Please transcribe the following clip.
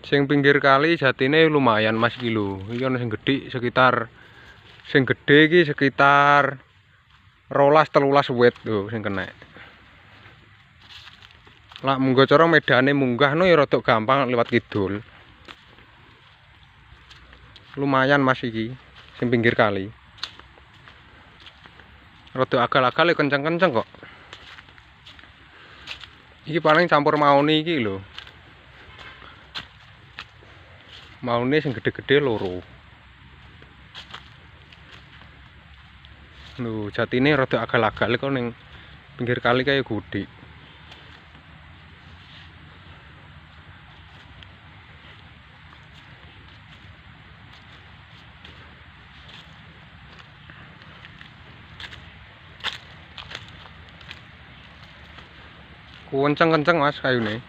Sing pinggir kali jatine lumayan Mas iki lho. Iki ana sing gedhi sekitar sing gedhe iki sekitar 12-13 wit tuh sing kena. Lah munggo cara medane munggah no ya rada gampang lewat kidul. Lumayan Mas iki sing pinggir kali. Rada agal-agal ya kenceng-kenceng kok. Iki paling campur mauni iki lho. Maune sing gede-gede loro. Lho, jatine rada agal-agal kok ning pinggir kali kaya gudi. Kenceng-kenceng Mas kayune.